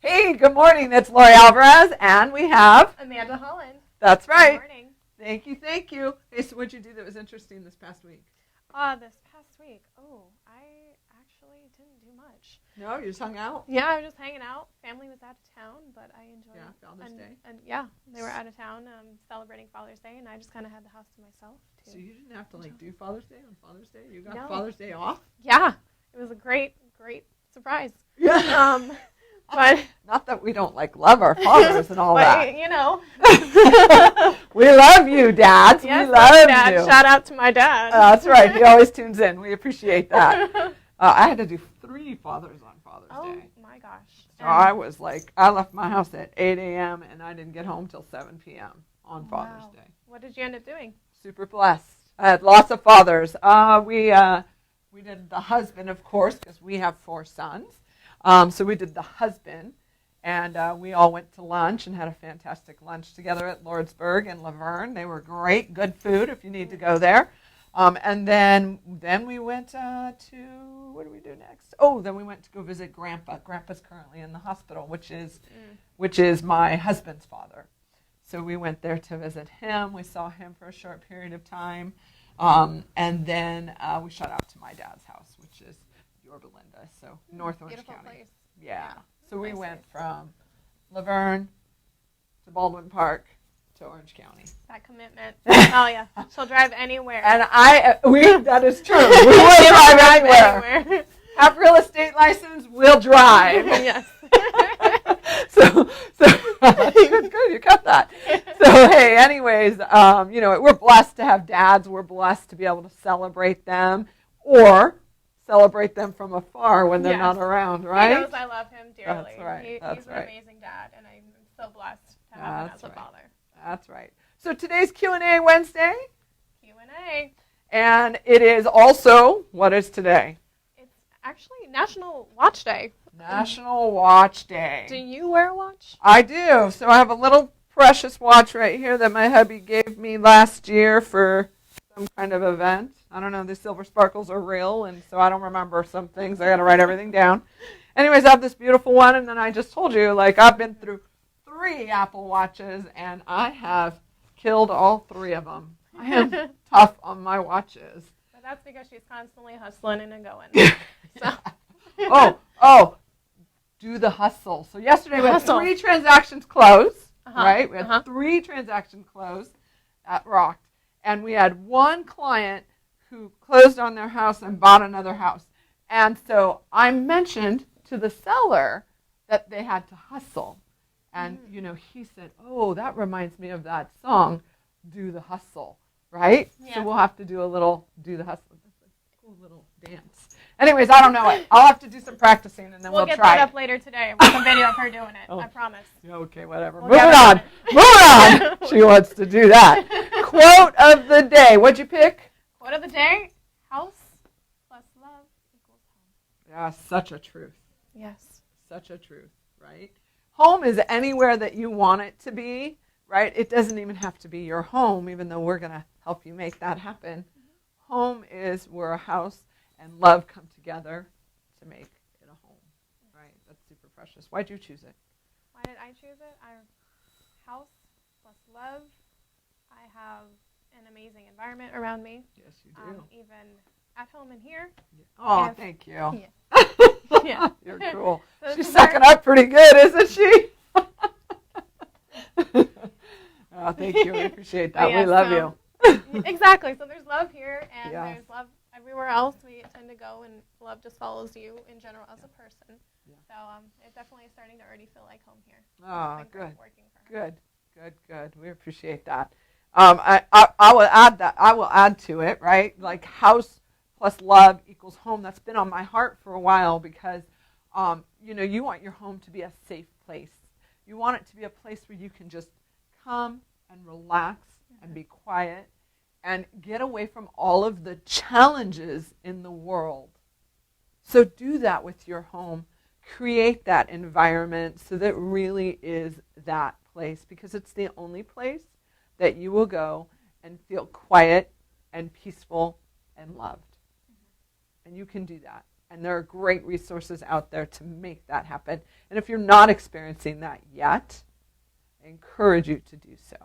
Hey, good morning. It's Lori Alvarez, and we have Amanda Holland. That's right. Good morning. Thank you, thank you. Hey, so what'd you do that was interesting this past week? This past week, I actually didn't do much. No, you just hung out? Yeah, I was just hanging out. Family was out of town, but I enjoyed it. Yeah, Father's Day. And yeah, they were out of town celebrating Father's Day, and I just kind of had the house to myself. So you didn't have to do Father's Day on Father's Day? You got No. Father's Day off? Yeah, it was a great surprise. Yeah. But not that we don't love our fathers and all that. You know. We love you, dads. Yes, we love Dad. you. Shout out to my dad. That's right. He always tunes in. We appreciate that. I had to do 3 fathers on Father's Day. Oh my gosh. So I was I left my house at 8 a.m. and I didn't get home till 7 p.m. on Father's Day. What did you end up doing? Super blessed. I had lots of fathers. We did the husband, of course, because we have 4 sons. So we did the husband, and we all went to lunch and had a fantastic lunch together at Lordsburg and Laverne. They were great, good food if you need to go there. And then we went to, what do we do next? Oh, then we went to go visit Grandpa. Grandpa's currently in the hospital, which is my husband's father. So we went there to visit him. We saw him for a short period of time. And then we shot out to my dad's house, which is Yorba Linda, so North Orange Beautiful County. Place. Yeah. So we Nice went place. from Laverne to Baldwin Park to Orange County. That commitment. Oh yeah, she'll drive anywhere. And that is true. We will drive anywhere. Have real estate license, we'll drive. Yes. so good, you got that. So hey, anyways, we're blessed to have dads. We're blessed to be able to celebrate them or celebrate them from afar when they're not around, right? He knows I love him dearly. That's right. He's an amazing dad, and I'm so blessed to have him as a father. That's right. So today's Q&A Wednesday. Q&A. And it is also, what is today? It's actually National Watch Day. National Watch Day. Do you wear a watch? I do. So I have a little precious watch right here that my hubby gave me last year for some kind of event. I don't know, the silver sparkles are real, and so I don't remember some things. I got to write everything down. Anyways, I have this beautiful one, and then I just told you, I've been through 3 Apple Watches, and I have killed all 3 of them. I am tough on my watches. But that's because she's constantly hustling and going. So. Do the hustle. So yesterday we had 3 transactions close, right? We had 3 transactions close at Rocked, and we had 1 client who closed on their house and bought another house. And so I mentioned to the seller that they had to hustle. And, he said, oh, that reminds me of that song, Do the Hustle, right? Yeah. So we'll have to do a little Do the Hustle. That's a cool little dance. Anyways, I don't know it. I'll have to do some practicing, and then we'll try it. We'll get that up later today with some video of her doing it. I promise. Okay, whatever. Moving on. She wants to do that. Quote of the day. What'd you pick? Quote of the day, house plus love equals home. Yeah, such a truth. Yes. Such a truth, right? Home is anywhere that you want it to be, right? It doesn't even have to be your home, even though we're going to help you make that happen. Mm-hmm. Home is where a house and love come together to make it a home, right? That's super precious. Why'd you choose it? Why did I choose it? House plus love. I have an amazing environment around me. Yes, you do. Even at home and here. Oh, thank you. Yeah. Yeah. You're cool. So she's sucking up pretty good, isn't she? Oh, thank you. We appreciate that. We love you. Exactly. So there's love here, and there's love everywhere else. We tend to go, and love just follows you in general as a person. Yeah. So it definitely is starting to already feel like home here. Oh, good. Working for her. Good. We appreciate that. I will add that. I will add to it, right? House plus love equals home. That's been on my heart for a while because, you want your home to be a safe place. You want it to be a place where you can just come and relax and be quiet and get away from all of the challenges in the world. So do that with your home. Create that environment so that it really is that place, because it's the only place that you will go and feel quiet and peaceful and loved. And you can do that. And there are great resources out there to make that happen. And if you're not experiencing that yet, I encourage you to do so.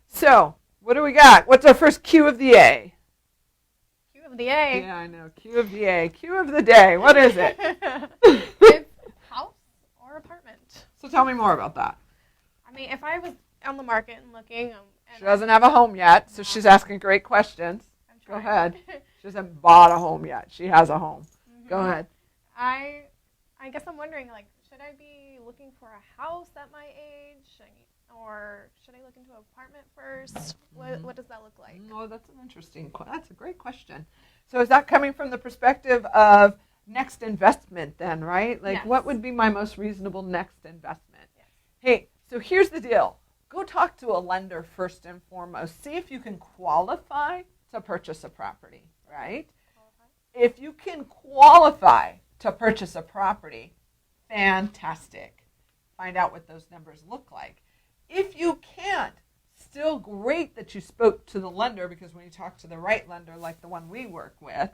So, what do we got? What's our first Q of the A? Q of the A? Yeah, I know. Q of the A. Q of the day. What is it? It's house or apartment. So tell me more about that. I mean, if I was on the market and looking. She doesn't have a home yet, so she's asking great questions. Go ahead. She hasn't bought a home yet. She has a home. Mm-hmm. Go ahead. I guess I'm wondering, like, should I be looking for a house at my age? Or should I look into an apartment first? What does that look like? Oh, that's an interesting question. That's a great question. So is that coming from the perspective of next investment then, right? Like, yes. What would be my most reasonable next investment? Yes. Hey, so here's the deal. Go talk to a lender first and foremost. See if you can qualify to purchase a property, right? If you can qualify to purchase a property, fantastic. Find out what those numbers look like. If you can't, still great that you spoke to the lender, because when you talk to the right lender, like the one we work with,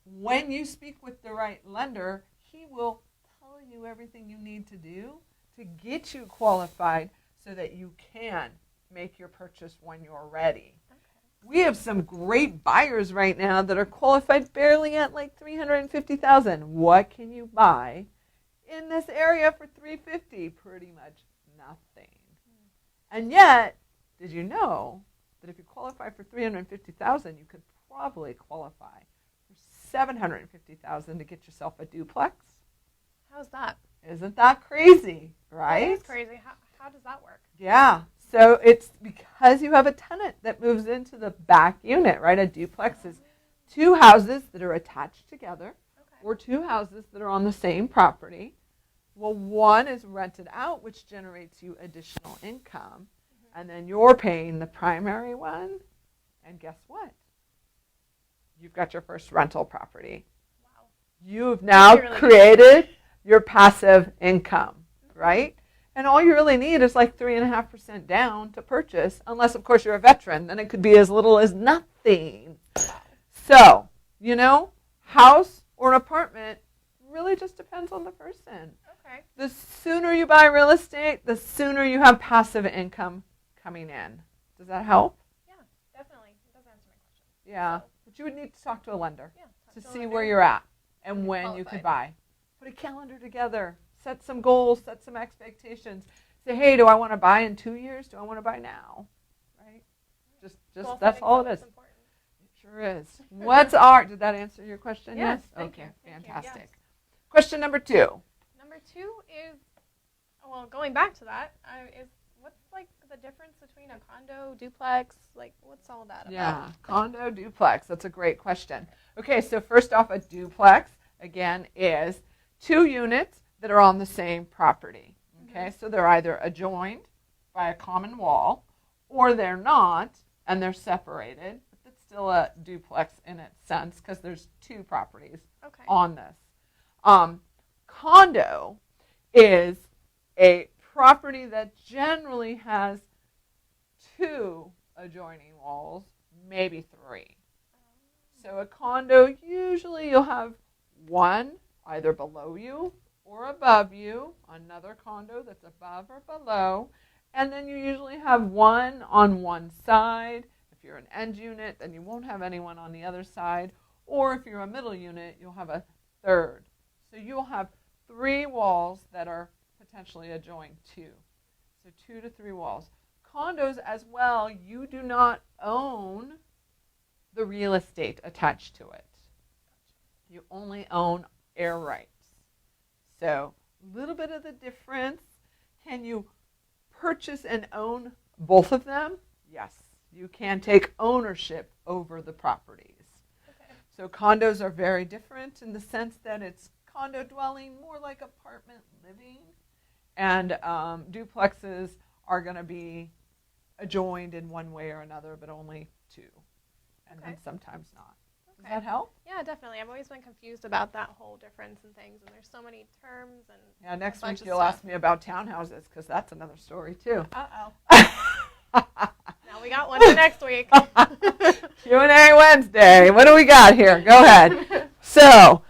when you speak with the right lender, he will tell you everything you need to do to get you qualified so that you can make your purchase when you're ready. Okay. We have some great buyers right now that are qualified barely at like $350,000. What can you buy in this area for $350,000? Pretty much nothing. And yet, did you know that if you qualify for $350,000, you could probably qualify for $750,000 to get yourself a duplex? How's that? Isn't that crazy, right? That is crazy. How does that work? Yeah. So it's because you have a tenant that moves into the back unit, right? A duplex is two houses that are attached together, or two houses that are on the same property. Well, one is rented out, which generates you additional income, and then you're paying the primary one, and guess what? You've got your first rental property. Wow. You've now created your passive income, right? And all you really need is like 3.5% down to purchase, unless, of course, you're a veteran. Then it could be as little as nothing. So, house or an apartment really just depends on the person. Okay. The sooner you buy real estate, the sooner you have passive income coming in. Does that help? Yeah, definitely. It does answer my question. Yeah, but you would need to talk to a lender to see where you're at and when you could buy. Put a calendar together. Set some goals. Set some expectations. Say, hey, do I want to buy in 2 years? Do I want to buy now? Right? Just that's all it is. Important. It sure is. Did that answer your question? Yes. Okay, fantastic. Yes. Question number 2. Number 2 is, going back to that, what's like the difference between a condo, duplex? Like, what's all that about? Yeah, condo, duplex. That's a great question. Okay, so first off, a duplex, again, is 2 units that are on the same property. Okay, so they're either adjoined by a common wall, or they're not, and they're separated. But it's still a duplex in its sense, because there's 2 properties on this. Condo is a property that generally has 2 adjoining walls, maybe 3. So a condo, usually you'll have one either below you or above you, another condo that's above or below, and then you usually have one on one side. If you're an end unit, then you won't have anyone on the other side, or if you're a middle unit, you'll have a third. So you'll have 3 walls that are potentially adjoined 2. So 2 to 3 walls. Condos as well, you do not own the real estate attached to it. You only own air rights. So a little bit of the difference. Can you purchase and own both of them? Yes. You can take ownership over the properties. Okay. So condos are very different in the sense that it's condo dwelling, more like apartment living. And duplexes are going to be adjoined in one way or another, but only 2. And then sometimes not. Does that help? Yeah, definitely. I've always been confused about that whole difference in things, and there's so many terms and yeah. Next week you'll ask me about townhouses, because that's another story too. Now we got one for next week. Q&A Wednesday. What do we got here? Go ahead. So,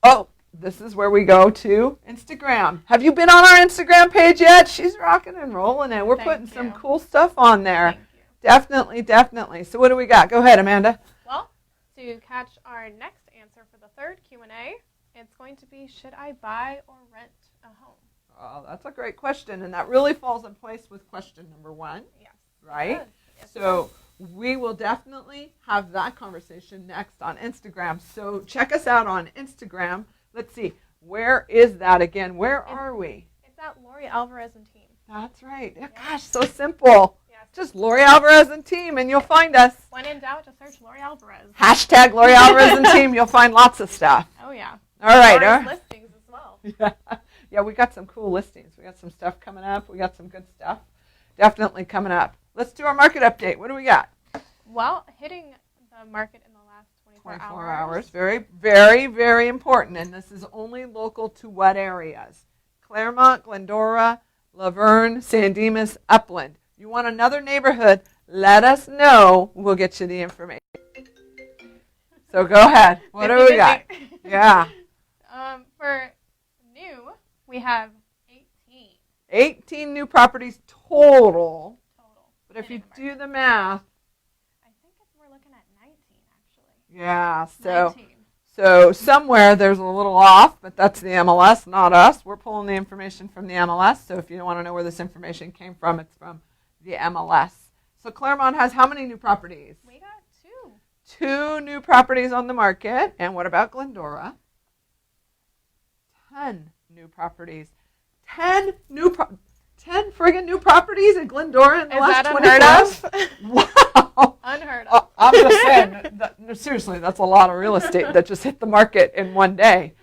Oh, this is where we go to Instagram. Have you been on our Instagram page yet? She's rocking and rolling it. We're putting some cool stuff on there. Thank you. Definitely, definitely. So what do we got? Go ahead, Amanda. Well, to catch our next answer for the third Q&A, it's going to be, should I buy or rent a home? Oh, that's a great question, and that really falls in place with question number 1. Yes. Right? Yes, so we will definitely have that conversation next on Instagram. So check us out on Instagram. Let's see. Where is that again? Where are we? It's at Lori Alvarez and team. That's right. Yeah, gosh, so simple. Yes. Just Lori Alvarez and team, and you'll find us. When in doubt, just search Lori Alvarez. Hashtag Lori Alvarez and team. You'll find lots of stuff. Oh, yeah. All right. Lori's listings as well. Yeah, we got some cool listings. We got some stuff coming up. We got some good stuff definitely coming up. Let's do our market update. What do we got? Well, hitting the market in the last 24 hours. Very, very, very important. And this is only local to what areas? Claremont, Glendora, Laverne, San Dimas, Upland. You want another neighborhood, let us know. We'll get you the information. So go ahead. What do we got? Yeah. For new, we have 18. 18 new properties total. But if you do the math, I think we're looking at 19 actually. Yeah, 19. So somewhere there's a little off, but that's the MLS, not us. We're pulling the information from the MLS. So if you want to know where this information came from, it's from the MLS. So Claremont has how many new properties? We got 2. 2 new properties on the market. And what about Glendora? 10 new properties. 10 friggin' new properties in Glendora in the last 24 hours? Wow. Unheard of. I'm just saying, seriously, that's a lot of real estate that just hit the market in one day.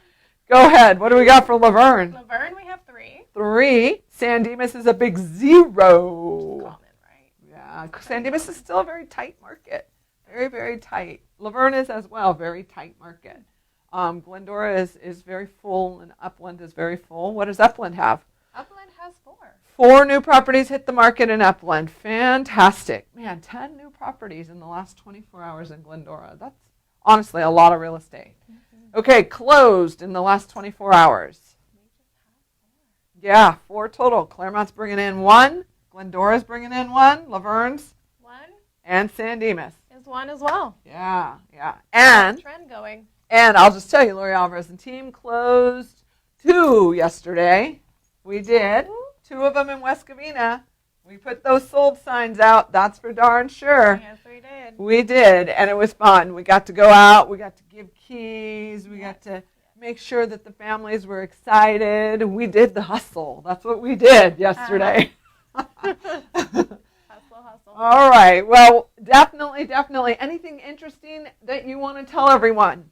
Go ahead. What do we got for Laverne? Laverne, we have 3. 3. San Dimas is a big 0. Common, right? Yeah. San Dimas is still a very tight market. Very, very tight. Laverne is as well, very tight market. Glendora is very full, and Upland is very full. What does Upland have? Upland has 4. 4 new properties hit the market in Upland. Fantastic. Man, 10 new properties in the last 24 hours in Glendora. That's honestly a lot of real estate. Mm-hmm. Okay, closed in the last 24 hours. We just have 4. Yeah, 4 total. Claremont's bringing in 1. Glendora's bringing in 1. Laverne's 1. And San Dimas Is 1 as well. Yeah. And trend going. And I'll just tell you, Lori Alvarez and team closed 2 yesterday. We did. 2 of them in West Covina. We put those sold signs out. That's for darn sure. Yes, we did. We did, and it was fun. We got to go out. We got to give keys. We got to make sure that the families were excited. We did the hustle. That's what we did yesterday. Hustle. All right. Well, definitely. Anything interesting that you want to tell everyone?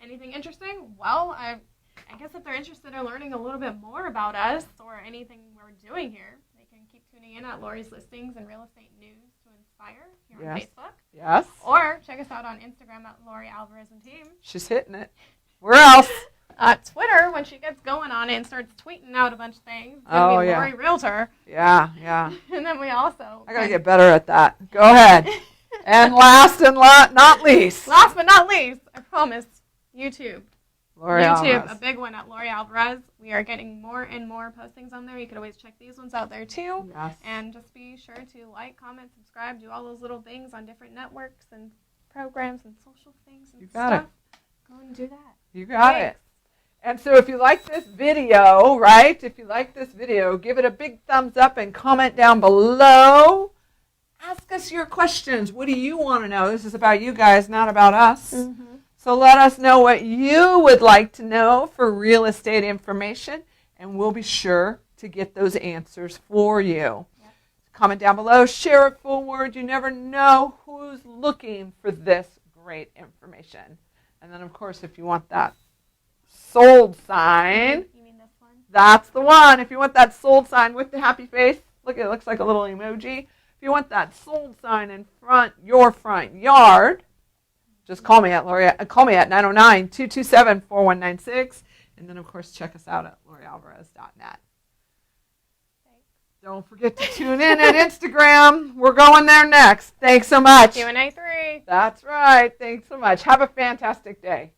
Anything interesting? Well, I guess if they're interested in learning a little bit more about us or anything we're doing here, they can keep tuning in at Lori's Listings and Real Estate News to Inspire here on Facebook. Yes. Or check us out on Instagram at Lori Alvarez and team. She's hitting it. Where else? Twitter, when she gets going on it and starts tweeting out a bunch of things. Oh, yeah. Lori Realtor. Yeah. And then we also... I got to get better at that. Go ahead. And last and not least. Last but not least, I promise, YouTube. Lori Alvarez. A big one at Lori Alvarez. We are getting more and more postings on there. You could always check these ones out there too. Yes. And just be sure to like, comment, subscribe, do all those little things on different networks and programs and social things and stuff. Go and do that. You got it. And so if you like this video, right? If you like this video, give it a big thumbs up and comment down below. Ask us your questions. What do you want to know? This is about you guys, not about us. Mm-hmm. So let us know what you would like to know for real estate information, and we'll be sure to get those answers for you. Yep. Comment down below, share it forward. You never know who's looking for this great information. And then, of course, if you want that sold sign, you mean this one? That's the one. If you want that sold sign with the happy face, look, it looks like a little emoji. If you want that sold sign in your front yard, just call me at 909-227-4196. And then, of course, check us out at lorialvarez.net. Don't forget to tune in at Instagram. We're going there next. Thanks so much. Q&A 3. That's right. Thanks so much. Have a fantastic day.